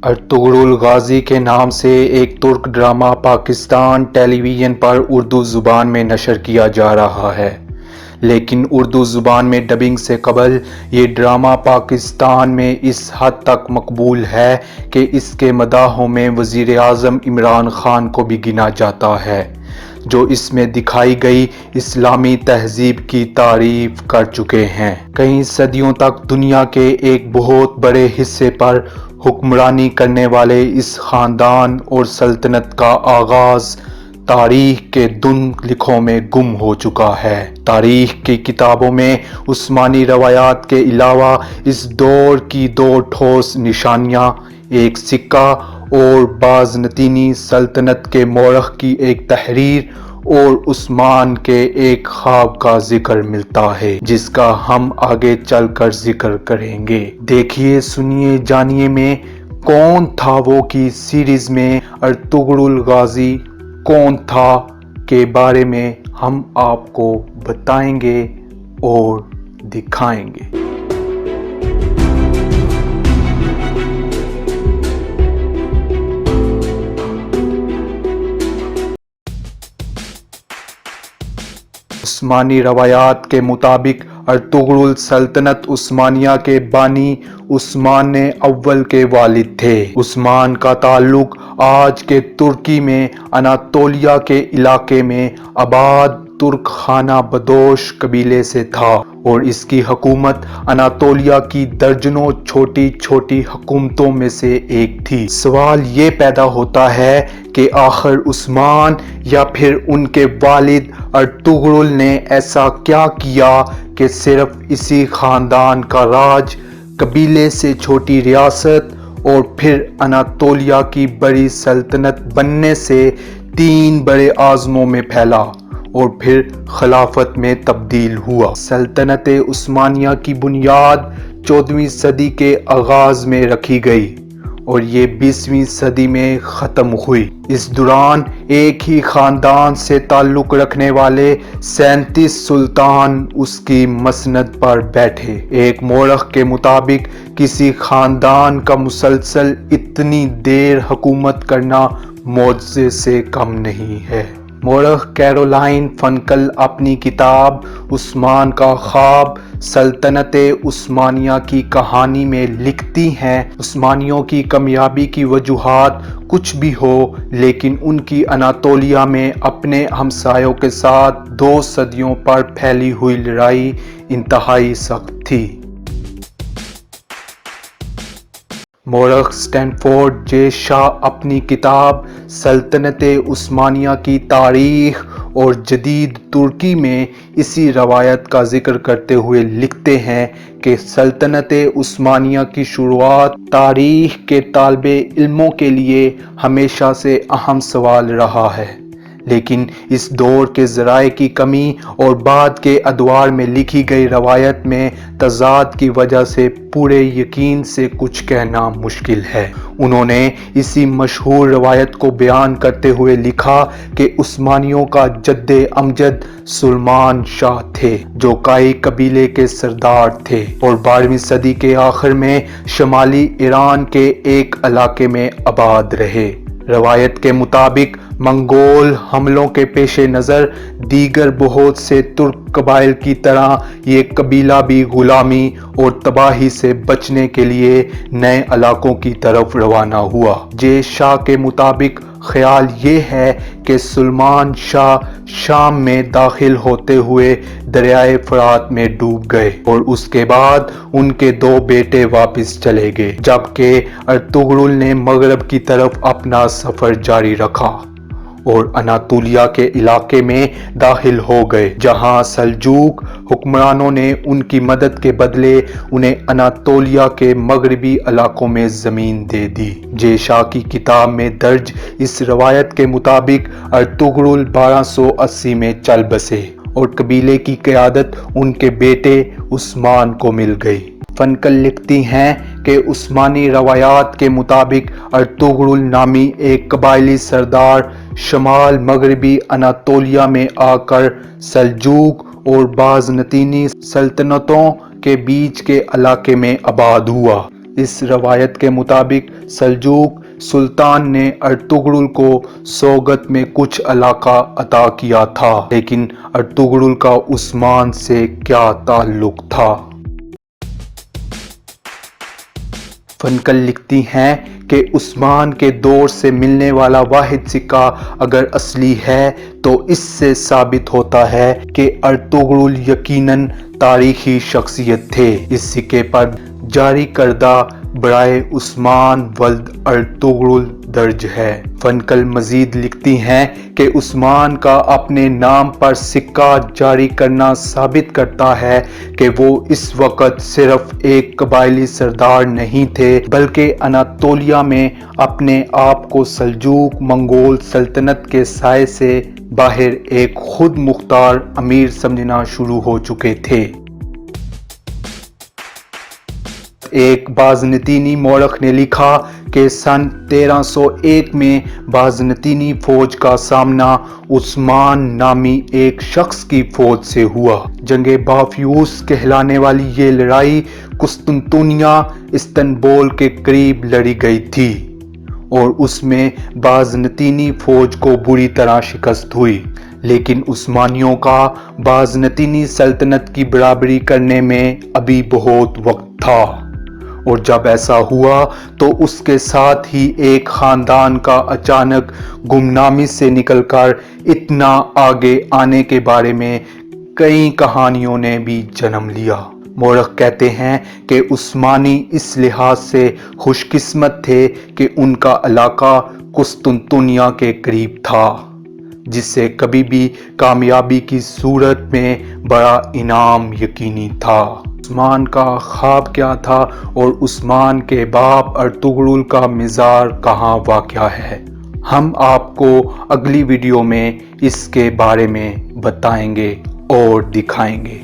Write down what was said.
Ertugrul गाजी के नाम से एक तुर्क ड्रामा पाकिस्तान टेलीविज़न पर उर्दू ज़ुबान में नशर किया जा रहा है, लेकिन उर्दू ज़ुबान में डबिंग से कबल ये ड्रामा पाकिस्तान में इस हद तक मकबूल है कि इसके मदाहों में वज़ीर आज़म इमरान खान को भी गिना जाता है, जो इसमें दिखाई गई इस्लामी तहज़ीब की तारीफ़ कर चुके हैं। कई सदियों तक दुनिया के एक बहुत बड़े हिस्से पर हुक्मरानी करने वाले इस ख़ानदान और सल्तनत का आगाज़ तारीख़ के दुन लिखों में गुम हो चुका है। तारीख़ की किताबों में उस्मानी रवायात के अलावा इस दौर की दो ठोस निशानियाँ, एक सिक्का और बाज़नतीनी सल्तनत के मौरख़ की एक तहरीर और उस्मान के एक ख्वाब का जिक्र मिलता है, जिसका हम आगे चलकर जिक्र करेंगे। देखिए, सुनिए, जानिए में कौन था वो की सीरीज़ में अर्तुगरुल गाजी कौन था के बारे में हम आपको बताएंगे और दिखाएंगे। उस्मानी रवायात के मुताबिक अर्तुगरुल सल्तनत उस्मानिया के बानी उस्मान ने अव्वल के वालिद थे। उस्मान का ताल्लुक आज के तुर्की में अनातोलिया के इलाके में आबाद तुर्क खाना बदोश कबीले से था और इसकी हुकूमत अनातोलिया की दर्जनों छोटी छोटी हुकूमतों में से एक थी। सवाल ये पैदा होता है कि आखिर उस्मान या फिर उनके वालिद अर्तुगरुल ने ऐसा क्या किया कि सिर्फ इसी खानदान का राज कबीले से छोटी रियासत और फिर अनातोलिया की बड़ी सल्तनत बनने से 3 बड़े आज़मों में फैला और फिर खिलाफत में तब्दील हुआ। सल्तनत उस्मानिया की बुनियाद 14वीं सदी के आगाज़ में रखी गई और ये 20वीं सदी में ख़त्म हुई। इस दौरान एक ही ख़ानदान से ताल्लुक़ रखने वाले 37 सुल्तान उसकी मसनद पर बैठे। एक मौरख़ के मुताबिक किसी ख़ानदान का मुसलसल इतनी देर हुकूमत करना मौजज़े से कम नहीं है। मौरख़ कैरोलाइन फनकल अपनी किताब उस्मान का ख्वाब सल्तनत उस्मानिया की कहानी में लिखती हैं, उस्मानियों की कामयाबी की वजूहात कुछ भी हो, लेकिन उनकी अनातोलिया में अपने हमसायों के साथ 2 सदियों पर फैली हुई लड़ाई इंतहाई सख्त थी। मौरख़ स्टैनफोर्ड जे शाह अपनी किताब सल्तनत उस्मानिया की तारीख़ और जदीद तुर्की में इसी रवायत का जिक्र करते हुए लिखते हैं कि सल्तनत उस्मानिया की शुरुआत तारीख़ के तालिबे इल्मों के लिए हमेशा से अहम सवाल रहा है, लेकिन इस दौर के ज़राए की कमी और बाद के अदवार में लिखी गई रवायत में तज़ाद की वजह से पूरे यकीन से कुछ कहना मुश्किल है। उन्होंने इसी मशहूर रवायत को बयान करते हुए लिखा कि उस्मानियों का जद्दे अमजद सुलेमान शाह थे, जो काई कबीले के सरदार थे और 12वीं सदी के आखिर में शमाली ईरान के एक इलाके में आबाद रहे। रवायत के मुताबिक मंगोल हमलों के पेश नज़र दीगर बहुत से तुर्क कबाइल की तरह ये कबीला भी गुलामी और तबाही से बचने के लिए नए इलाकों की तरफ रवाना हुआ। जे शाह के मुताबिक ख्याल ये है कि सुलेमान शाह शाम में दाखिल होते हुए दरियाए फरात में डूब गए और उसके बाद उनके 2 बेटे वापस चले गए, जबकि अर्तुगरुल ने मगरब की तरफ अपना सफ़र जारी रखा और अनातोलिया के इलाके में दाखिल हो गए, जहां सल्जूक हुक्मरानों ने उनकी मदद के बदले उन्हें अनातोलिया के मगरबी इलाकों में ज़मीन दे दी। जे शाह की किताब में दर्ज इस रवायत के मुताबिक अर्तुगरुल 1280 में चल बसे और कबीले की क़यादत उनके बेटे उस्मान को मिल गई। फनकल लिखती हैं कि उस्मानी रवायात के मुताबिक अर्तुगरुल नामी एक कबायली सरदार शमाल मगरबी अनातोलिया में आकर सल्जूक और बाज़नतीनी सल्तनतों के बीच के इलाके में आबाद हुआ। इस रवायत के मुताबिक सल्जूक सुल्तान ने अर्तुगरुल को सौगत में कुछ इलाका अता किया था, लेकिन अर्तुगरुल का उस्मान से क्या ताल्लुक था। फनकल लिखती हैं कि उस्मान के दौर से मिलने वाला वाहिद सिक्का अगर असली है तो इससे साबित होता है कि अर्तुगरुल यकीनन तारीखी शख्सियत थे। इस सिक्के पर जारी करदा बराए उस्मान वल्द अर्तुगरुल दर्ज है। फनकल मजीद लिखती हैं कि उस्मान का अपने नाम पर सिक्का जारी करना साबित करता है कि वो इस वक्त सिर्फ एक कबायली सरदार नहीं थे, बल्कि अनातोलिया में अपने आप को सल्जूक मंगोल सल्तनत के साए से बाहर एक खुद मुख्तार अमीर समझना शुरू हो चुके थे। एक बाज़नतीनी मौरख ने लिखा कि सन 1301 में बाज़नतीनी फौज का सामना उस्मान नामी एक शख्स की फौज से हुआ। जंगे बाफयूस कहलाने वाली ये लड़ाई कुस्तुनतुनिया इस्तांबुल के करीब लड़ी गई थी और उसमें बाज़नतीनी फौज को बुरी तरह शिकस्त हुई, लेकिन उस्मानियों का बाज़नतीनी सल्तनत की बराबरी करने में अभी बहुत वक्त था। और जब ऐसा हुआ तो उसके साथ ही एक खानदान का अचानक गुमनामी से निकलकर इतना आगे आने के बारे में कई कहानियों ने भी जन्म लिया। मौरख कहते हैं कि उस्मानी इस लिहाज से खुशकिस्मत थे कि उनका इलाका कुस्तुनतुनिया के करीब था, जिससे कभी भी कामयाबी की सूरत में बड़ा इनाम यकीनी था। उस्मान का ख्वाब क्या था और उस्मान के बाप अर्तुगरुल का मज़ार कहाँ वाक़या है, हम आपको अगली वीडियो में इसके बारे में बताएंगे और दिखाएंगे।